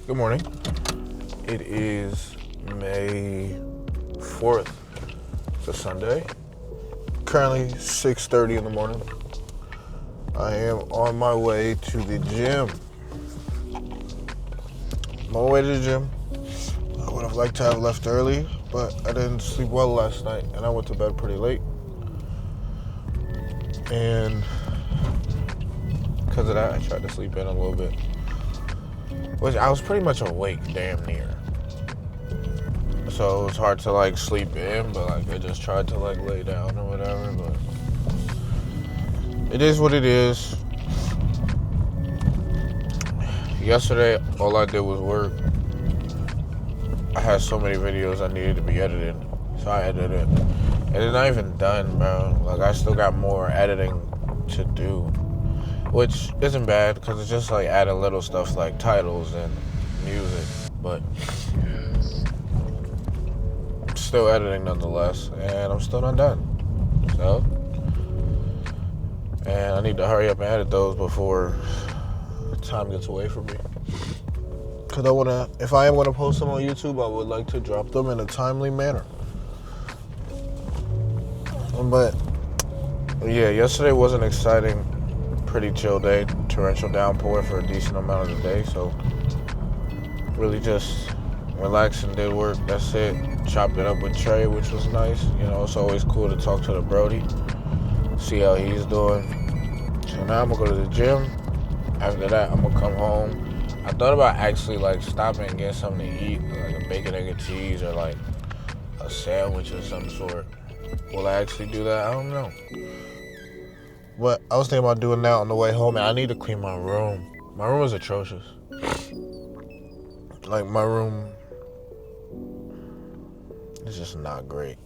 Good morning. It is May 4th. It's a Sunday. Currently 6:30 in the morning. I am on my way to the gym. I'm on my way to the gym. I would have liked to have left early, but I didn't sleep well last night, and I went to bed pretty late. And because of that, I tried to sleep in a little bit. Which I was pretty much awake, damn near. So it was hard to sleep in, but I just tried to lay down or whatever, but it is what it is. Yesterday, all I did was work. I had so many videos I needed to be edited, so I edited it. And it's not even done, bro. I still got more editing to do, which isn't bad because it's just adding little stuff like titles and music, but still editing nonetheless, and I'm still not done. So, and I need to hurry up and edit those before time gets away from me. Because if I am gonna post them on YouTube, I would like to drop them in a timely manner. But yeah, yesterday was an exciting, pretty chill day. Torrential downpour for a decent amount of the day, so really just relaxed and did work. That's it. Chopped it up with Trey, which was nice. It's always cool to talk to the Brody, see how he's doing. So now I'm gonna go to the gym. After that, I'm gonna come home. I thought about actually stopping and getting something to eat, like a bacon, egg, and cheese, or a sandwich of some sort. Will I actually do that? I don't know. But I was thinking about doing that on the way home, and I need to clean my room. My room is atrocious. My room is just not great.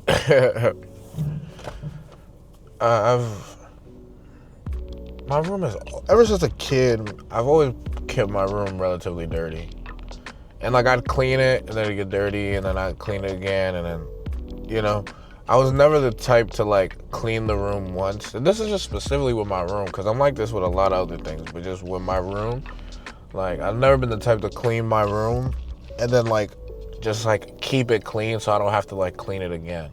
My room is, ever since a kid, I've always kept my room relatively dirty. And I'd clean it, and then it'd get dirty, and then I'd clean it again, and then, I was never the type to clean the room once. And this is just specifically with my room, because I'm like this with a lot of other things, but just with my room, I've never been the type to clean my room, and then just keep it clean so I don't have to clean it again.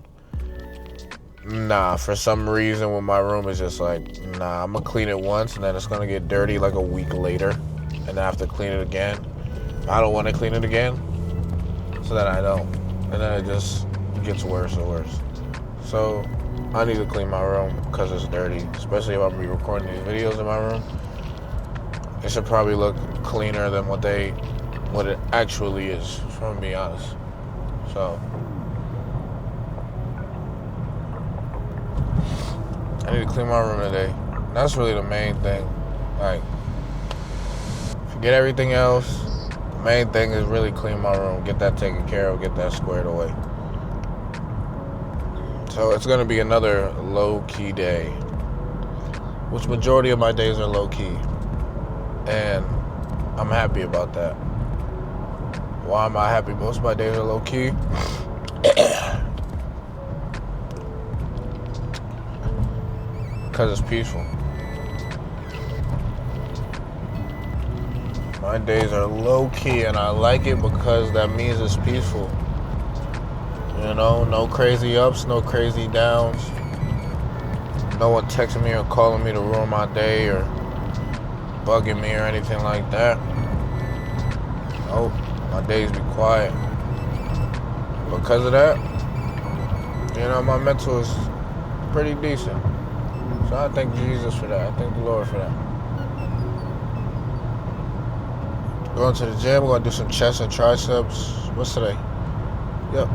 Nah, for some reason with my room it's just nah, I'm gonna clean it once and then it's gonna get dirty a week later and then I have to clean it again. I don't want to clean it again, so then I don't, and then it just gets worse and worse. So I need to clean my room because it's dirty, especially if I'm gonna be recording these videos in my room. It should probably look cleaner than what it actually is, if I'm gonna be honest. So I need to clean my room today. That's really the main thing. Forget everything else. The main thing is really clean my room, get that taken care of, get that squared away. So it's gonna be another low-key day, which majority of my days are low-key. And I'm happy about that. Why am I happy? Most of my days are low-key. Because it's peaceful. My days are low-key, and I like it because that means it's peaceful. No crazy ups, no crazy downs. No one texting me or calling me to ruin my day or bugging me or anything like that. Nope, my days be quiet. Because of that, my mental is pretty decent. So I thank Jesus for that. I thank the Lord for that. Going to the gym, we're going to do some chest and triceps. What's today? Yep.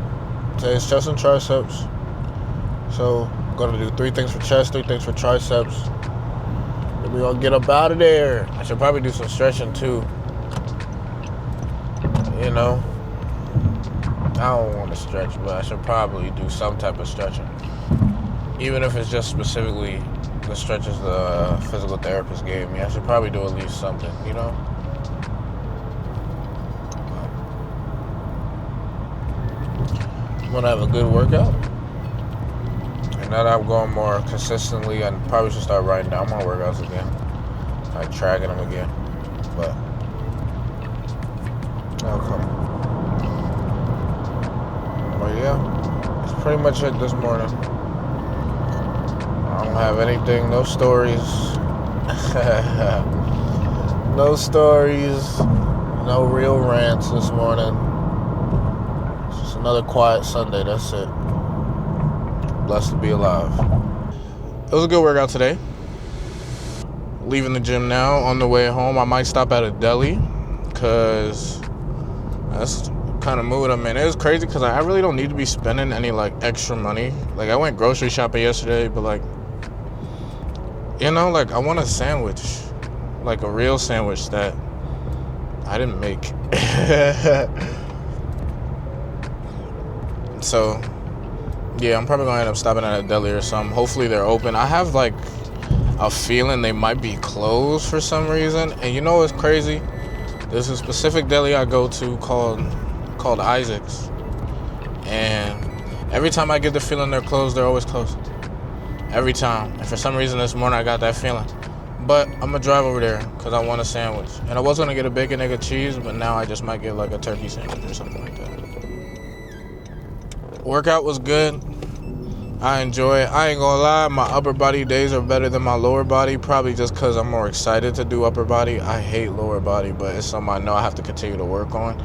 Today's chest and triceps. So I'm going to do 3 things for chest, 3 things for triceps. Then we're going to get up out of there. I should probably do some stretching too. I don't want to stretch, but I should probably do some type of stretching. Even if it's just specifically the stretches the physical therapist gave me, I should probably do at least something, I'm gonna have a good workout. And now that I'm going more consistently, I probably should start writing down my workouts again. Tracking them again. But pretty much it this morning. I don't have anything, no stories. No stories, no real rants this morning. Just another quiet Sunday, that's it. Blessed to be alive. It was a good workout today. Leaving the gym now, on the way home. I might stop at a deli, because that's the kind of mood I'm in. It was crazy, because I really don't need to be spending any, like, extra money. Like, I went grocery shopping yesterday, but, like, you know, like, I want a sandwich. Like, a real sandwich that I didn't make. So, yeah, I'm probably going to end up stopping at a deli or something. Hopefully they're open. I have, like, a feeling they might be closed for some reason. And you know what's crazy? There's a specific deli I go to called Isaac's. And every time I get the feeling they're closed, they're always closed. Every time. And for some reason this morning I got that feeling. But I'm going to drive over there because I want a sandwich. And I was going to get a bacon, egg, and cheese, but now I just might get like a turkey sandwich or something like that. Workout was good. I enjoy it. I ain't gonna lie, my upper body days are better than my lower body, probably just because I'm more excited to do upper body. I hate lower body, but it's something I know I have to continue to work on.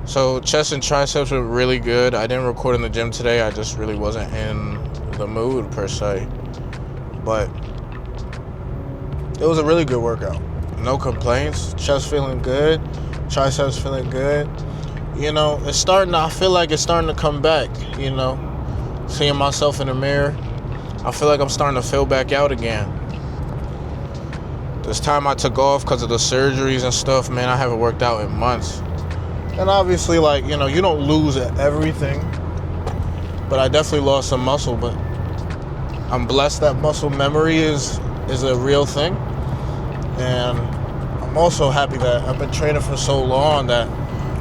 So chest and triceps were really good. I didn't record in the gym today. I just really wasn't in the mood per se. But it was a really good workout. No complaints. Chest feeling good. Triceps feeling good. You know, I feel like it's starting to come back, you know. Seeing myself in the mirror, I feel like I'm starting to fill back out again. This time I took off because of the surgeries and stuff, man, I haven't worked out in months. And obviously, like, you know, you don't lose everything, but I definitely lost some muscle. But I'm blessed that muscle memory is a real thing. And I'm also happy that I've been training for so long that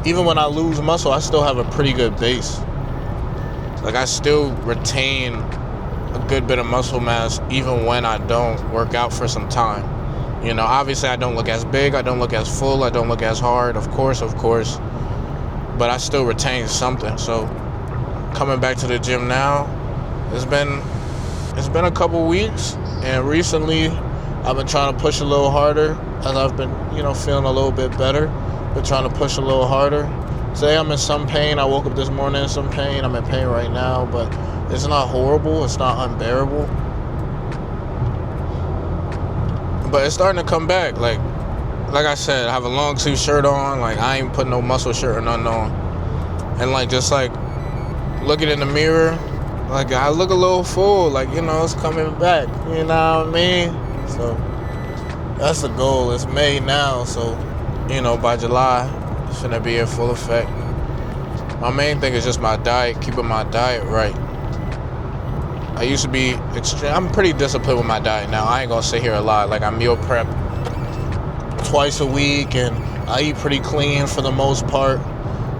even when I lose muscle, I still have a pretty good base. Like, I still retain a good bit of muscle mass even when I don't work out for some time. You know, obviously I don't look as big, I don't look as full, I don't look as hard, of course. But I still retain something. So coming back to the gym now, it's been a couple weeks, and recently I've been trying to push a little harder as I've been, you know, feeling a little bit better. Been trying to push a little harder. Today I'm in some pain. I woke up this morning in some pain. I'm in pain right now, but it's not horrible. It's not unbearable. But it's starting to come back. Like I said, I have a long sleeve shirt on. Like, I ain't putting no muscle shirt or nothing on. And like, just like looking in the mirror, like, I look a little full. Like, you know, it's coming back. You know what I mean? So that's the goal. It's May now, so, you know, by July, it's gonna be in full effect. My main thing is just my diet, keeping my diet right. I used to be I'm pretty disciplined with my diet now. I ain't gonna sit here a lot. Like, I meal prep twice a week, and I eat pretty clean for the most part.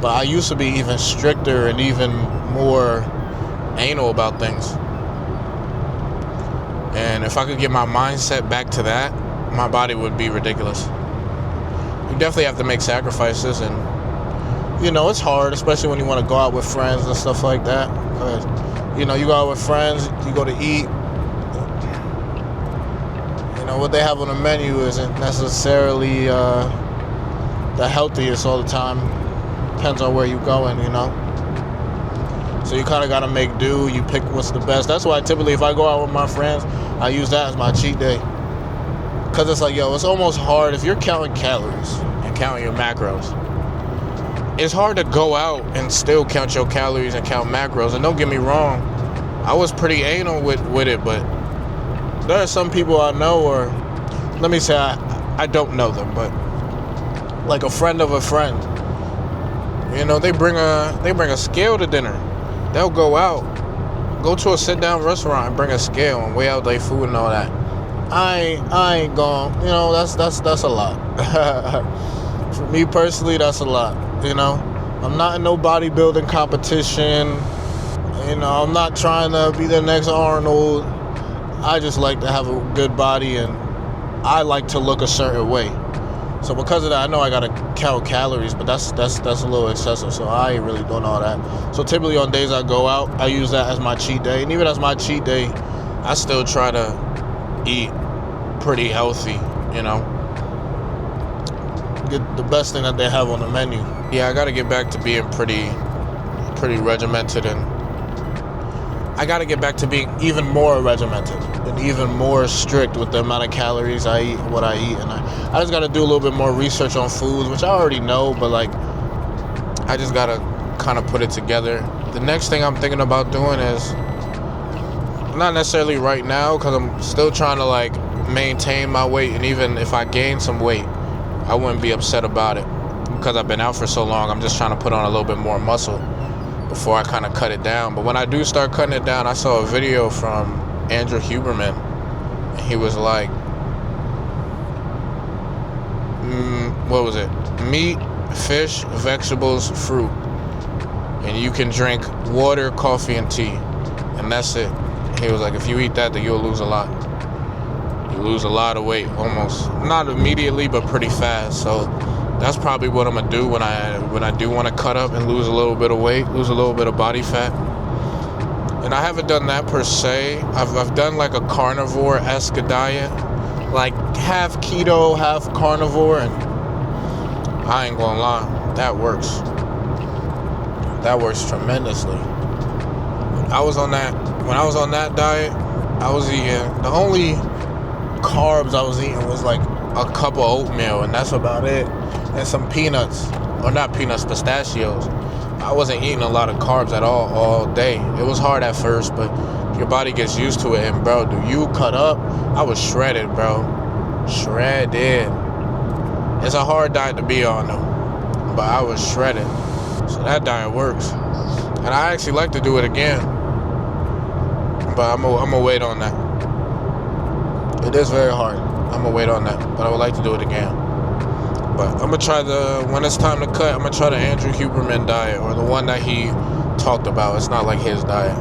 But I used to be even stricter and even more anal about things. And if I could get my mindset back to that, my body would be ridiculous. You definitely have to make sacrifices, and, you know, it's hard, especially when you want to go out with friends and stuff like that. Because, you know, you go out with friends, you go to eat. You know, what they have on the menu isn't necessarily the healthiest all the time. Depends on where you're going, you know. So you kind of got to make do. You pick what's the best. That's why typically if I go out with my friends, I use that as my cheat day. Because it's like, yo, it's almost hard. If you're counting calories and counting your macros, it's hard to go out and still count your calories and count macros. And don't get me wrong, I was pretty anal with it, but there are some people I know, or let me say I don't know them, but like a friend of a friend, you know, they bring a scale to dinner. They'll go to a sit-down restaurant and bring a scale and weigh out their food and all that. I ain't going, you know, that's a lot. For me personally, that's a lot, you know. I'm not in no bodybuilding competition. You know, I'm not trying to be the next Arnold. I just like to have a good body, and I like to look a certain way. So because of that, I know I gotta count calories, but that's a little excessive. So I ain't really doing all that. So typically on days I go out, I use that as my cheat day. And even as my cheat day, I still try to eat pretty healthy, you know. Get the best thing that they have on the menu. Yeah, I gotta get back to being pretty regimented, and I gotta get back to being even more regimented and even more strict with the amount of calories I eat, what I eat, and I just gotta do a little bit more research on foods, which I already know, but like I just gotta kind of put it together. The next thing I'm thinking about doing is not necessarily right now, because I'm still trying to like maintain my weight, and even if I gain some weight, I wouldn't be upset about it, because I've been out for so long. I'm just trying to put on a little bit more muscle before I kind of cut it down. But when I do start cutting it down, I saw a video from Andrew Huberman, and he was like, what was it? Meat, fish, vegetables, fruit, and you can drink water, coffee, and tea, and that's it. He was like, if you eat that, then you'll lose a lot. You lose a lot of weight, almost not immediately, but pretty fast. So that's probably what I'm gonna do when I do want to cut up and lose a little bit of weight, lose a little bit of body fat. And I haven't done that per se. I've done like a carnivore-esque diet, like half keto, half carnivore, and I ain't gonna lie, that works. That works tremendously. When I was on that diet, I was eating, the only carbs I was eating was like a cup of oatmeal, and that's about it. And some peanuts, or not peanuts, pistachios. I wasn't eating a lot of carbs at all day. It was hard at first, but your body gets used to it. And bro, do you cut up? I was shredded, bro. Shredded. It's a hard diet to be on though, but I was shredded. So that diet works, and I actually like to do it again. But I'm gonna wait on that. It is very hard. I'm gonna wait on that, but I would like to do it again. But I'm gonna try when it's time to cut, I'm gonna try the Andrew Huberman diet, or the one that he talked about. It's not like his diet,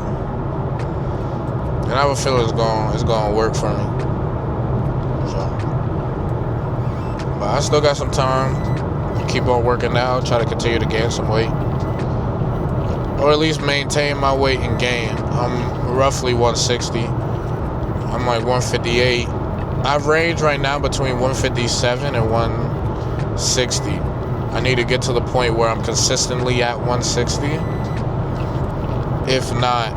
and I have a feeling it's gonna work for me. So, but I still got some time. Keep on working out, try to continue to gain some weight, or at least maintain my weight and gain. I'm roughly 160. I'm like 158. I've ranged right now between 157 and 160. I need to get to the point where I'm consistently at 160, if not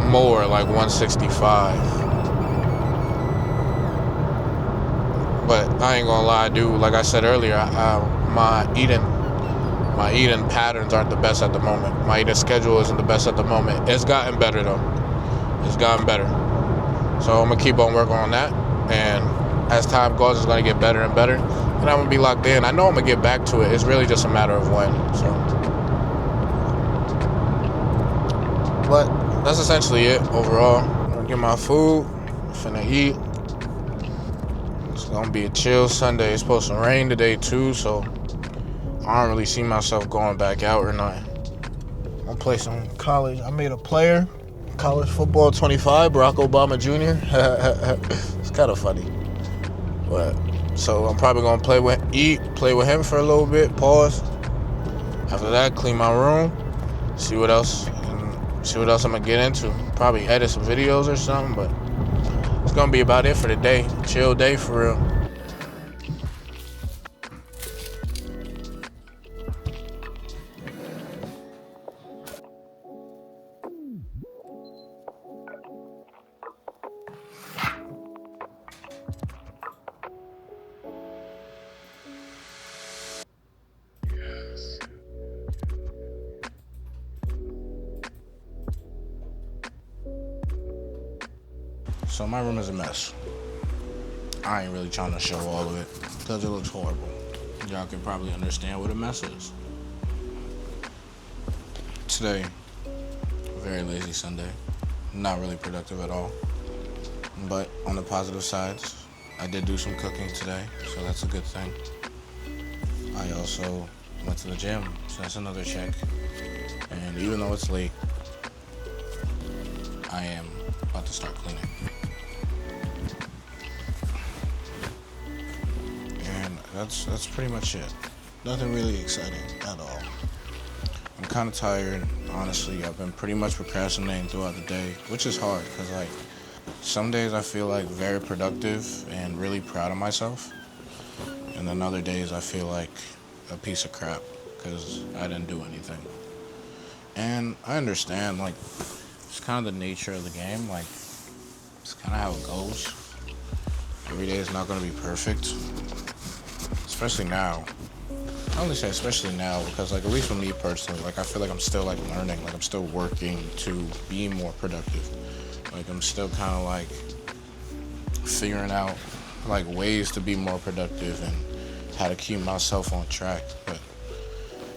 more, like 165. But I ain't gonna lie, dude. Like I said earlier, my eating patterns aren't the best at the moment. My eating schedule isn't the best at the moment. It's gotten better though. It's gotten better. So I'm gonna keep on working on that, and as time goes, it's gonna get better and better, and I'm gonna be locked in. I know I'm gonna get back to it. It's really just a matter of when. So, but that's essentially it overall. I'm gonna get my food. I'm finna eat. It's gonna be a chill Sunday. It's supposed to rain today too, so I don't really see myself going back out or not. I'm gonna play some college. I made a player, college football 25, Barack Obama Jr. It's kind of funny. But so I'm probably gonna play with him for a little bit, pause. After that, clean my room, see what else I'm gonna get into. Probably edit some videos or something, but it's gonna be about it for the day. Chill day for real. So my room is a mess. I ain't really trying to show all of it because it looks horrible. Y'all can probably understand what a mess is. Today, very lazy Sunday. Not really productive at all. But on the positive sides, I did do some cooking today, so that's a good thing. I also went to the gym, so that's another check. And even though it's late, I am about to start cleaning. And that's pretty much it. Nothing really exciting at all. I'm kind of tired, honestly. I've been pretty much procrastinating throughout the day, which is hard because like some days I feel like very productive and really proud of myself, and then other days I feel like a piece of crap because I didn't do anything. And I understand, like, it's kind of the nature of the game. Like, it's kind of how it goes. Every day is not going to be perfect, especially now. I only say especially now because, like, at least for me personally, like, I feel like I'm still, like, learning. Like, I'm still working to be more productive. Like, I'm still kind of, like, figuring out, like, ways to be more productive and how to keep myself on track. But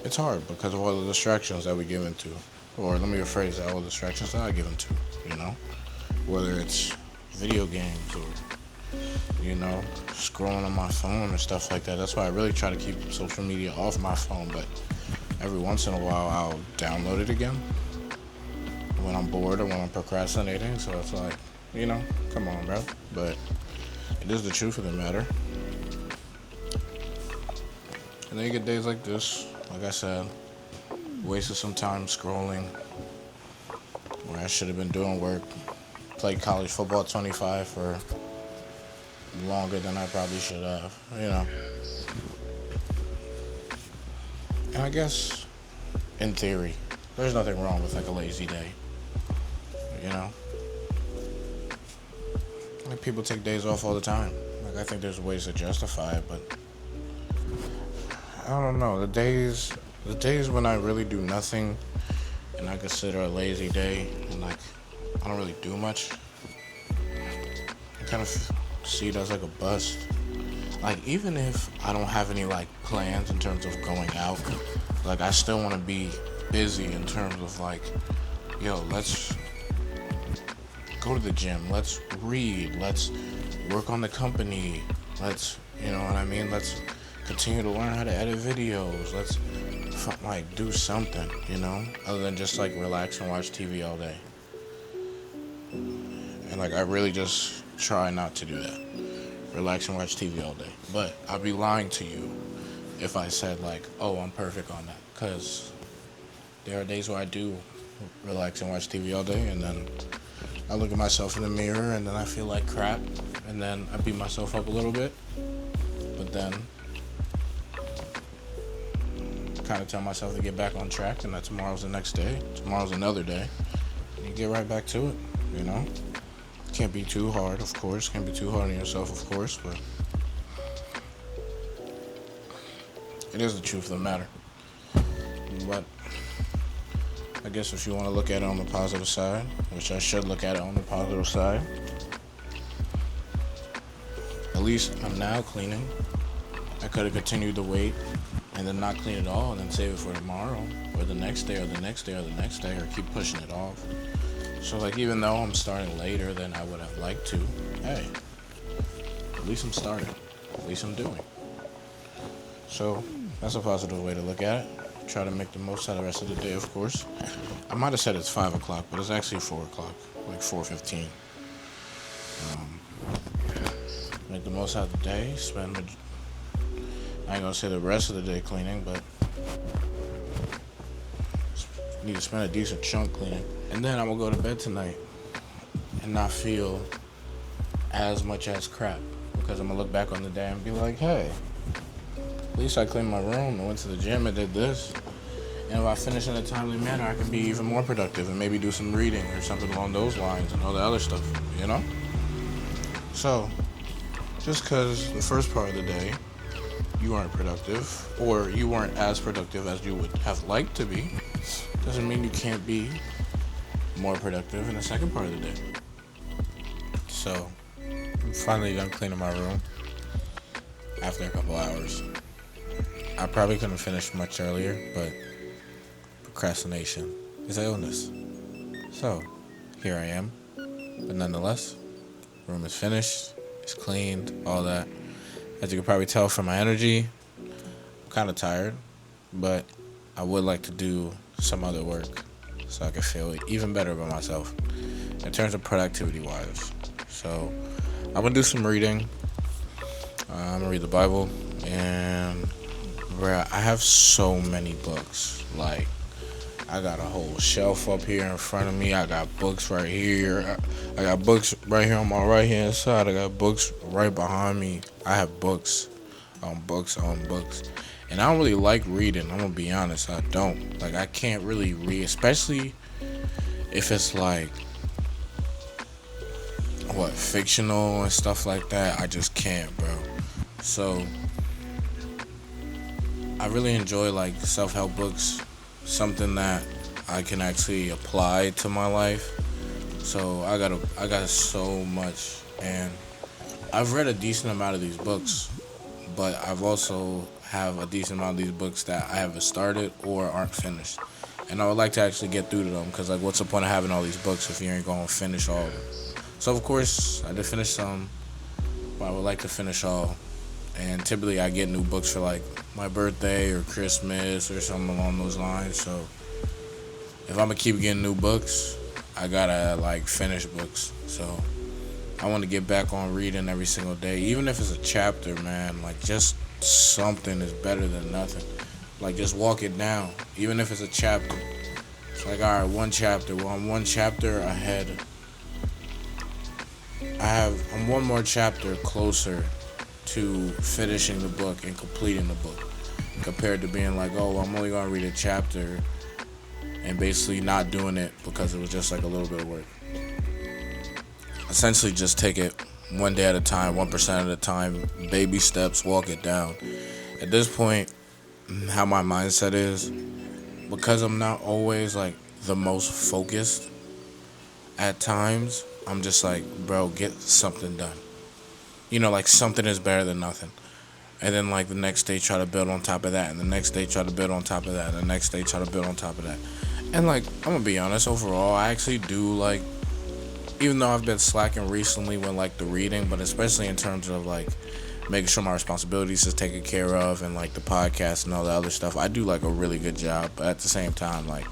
it's hard because of all the distractions that we give into. Or let me rephrase that, all the distractions that I give into, you know? Whether it's video games or scrolling on my phone or stuff like that. That's why I really try to keep social media off my phone, but every once in a while I'll download it again when I'm bored or when I'm procrastinating. So it's like, come on, bro. But it is the truth of the matter. And then you get days like this, like I said, wasted some time scrolling where I should have been doing work. Played college football 25 for longer than I probably should have, And I guess, in theory, there's nothing wrong with like a lazy day, you know? Like people take days off all the time. Like I think there's ways to justify it, but I don't know. The days when I really do nothing and I consider a lazy day and like I don't really do much, I kind of see it as like a bust. Like even if I don't have any like plans in terms of going out, like I still want to be busy in terms of like, let's go to the gym, let's read, let's work on the company, let's, you know what I mean, let's continue to learn how to edit videos, let's like do something, other than just like relax and watch TV all day. And like I really just try not to do that. Relax and watch TV all day. But I'd be lying to you if I said like, oh, I'm perfect on that. Because there are days where I do relax and watch TV all day, and then I look at myself in the mirror, and then I feel like crap, and then I beat myself up a little bit. But then kind of tell myself to get back on track, and that tomorrow's the next day. Tomorrow's another day. And you get right back to it, Can't be too hard, of course. Can't be too hard on yourself, of course, but it is the truth of the matter. But I guess if you want to look at it on the positive side, which I should look at it on the positive side, at least I'm now cleaning. I could have continued to wait and then not clean it all and then save it for tomorrow or the next day or the next day or the next day or keep pushing it off. So like even though I'm starting later than I would have liked to, hey, at least I'm starting. At least I'm doing. So that's a positive way to look at it. Try to make the most out of the rest of the day, of course. I might have said it's 5 o'clock, but it's actually 4 o'clock, like 4:15. Make the most out of the day. I ain't gonna say the rest of the day cleaning, but need to spend a decent chunk cleaning. And then I'm gonna go to bed tonight and not feel as much as crap, because I'm gonna look back on the day and be like, hey, at least I cleaned my room, I went to the gym and did this. And if I finish in a timely manner, I can be even more productive and maybe do some reading or something along those lines and all the other stuff, So, just because the first part of the day you weren't productive, or you weren't as productive as you would have liked to be, doesn't mean you can't be more productive in the second part of the day. So, I'm finally done cleaning my room after a couple hours. I probably couldn't finish much earlier, but procrastination is an illness. So, here I am. But nonetheless, room is finished, it's cleaned, all that. As you can probably tell from my energy, I'm kind of tired, but I would like to do some other work so I can feel even better about myself in terms of productivity wise. So I'm gonna do some reading. I'm gonna read the Bible, And bruh, I have so many books. Like, I got a whole shelf up here in front of me. I got books right here. I got books right here on my right hand side. I got books right behind me. I have books on books on books. And I don't really like reading. I'm gonna be honest. I don't. Like, I can't really read, especially if it's like what, fictional and stuff like that. I just can't, bro. So I really enjoy like self-help books, something that I can actually apply to my life. So I got so much, and I've read a decent amount of these books, but I've also have a decent amount of these books that I haven't started or aren't finished. And I would like to actually get through to them, because like, what's the point of having all these books if you ain't gonna finish all of them? So of course I did finish some, but I would like to finish all. And typically I get new books for like my birthday or Christmas or something along those lines. So if I'm gonna keep getting new books, I gotta like finish books. So I want to get back on reading every single day, even if it's a chapter, man. Like, just something is better than nothing. Like, just walk it down, even if it's a chapter. It's like, all right, one chapter. Well, I'm one chapter ahead. I'm one more chapter closer to finishing the book and completing the book, compared to being like, oh, I'm only gonna read a chapter and basically not doing it because it was just like a little bit of work. Essentially, just take it one day at a time, 1% at a time, baby steps, walk it down. At this point, how my mindset is, because I'm not always like the most focused at times, I'm just like, bro, get something done. You know, like, something is better than nothing. And then like the next day try to build on top of that, and the next day try to build on top of that, and the next day try to build on top of that. And like, I'm gonna be honest, overall I actually do like, even though I've been slacking recently with like the reading, but especially in terms of like making sure my responsibilities is taken care of, and like the podcast and all the other stuff, I do like a really good job. But at the same time, like,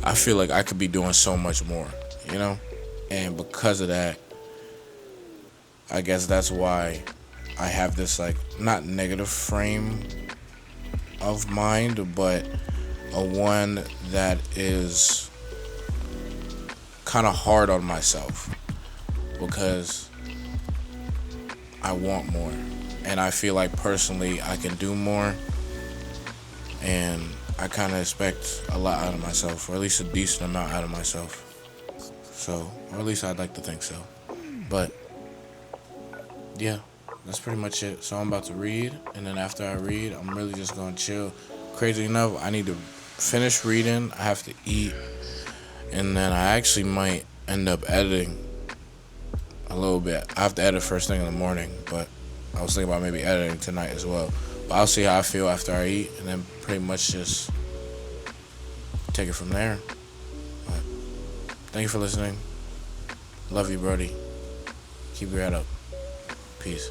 I feel like I could be doing so much more, you know? And because of that, I guess that's why I have this like, not negative frame of mind, but a one that is kind of hard on myself, because I want more, and I feel like personally I can do more, and I kind of expect a lot out of myself, or at least a decent amount out of myself. So, or at least I'd like to think so. But yeah, that's pretty much it. So I'm about to read, and then after I read, I'm really just gonna chill. Crazy enough, I need to finish reading, I have to eat, and then I actually might end up editing a little bit. I have to edit first thing in the morning, but I was thinking about maybe editing tonight as well. But I'll see how I feel after I eat, and then pretty much just take it from there. But thank you for listening. Love you, Brody. Keep your head up. Peace.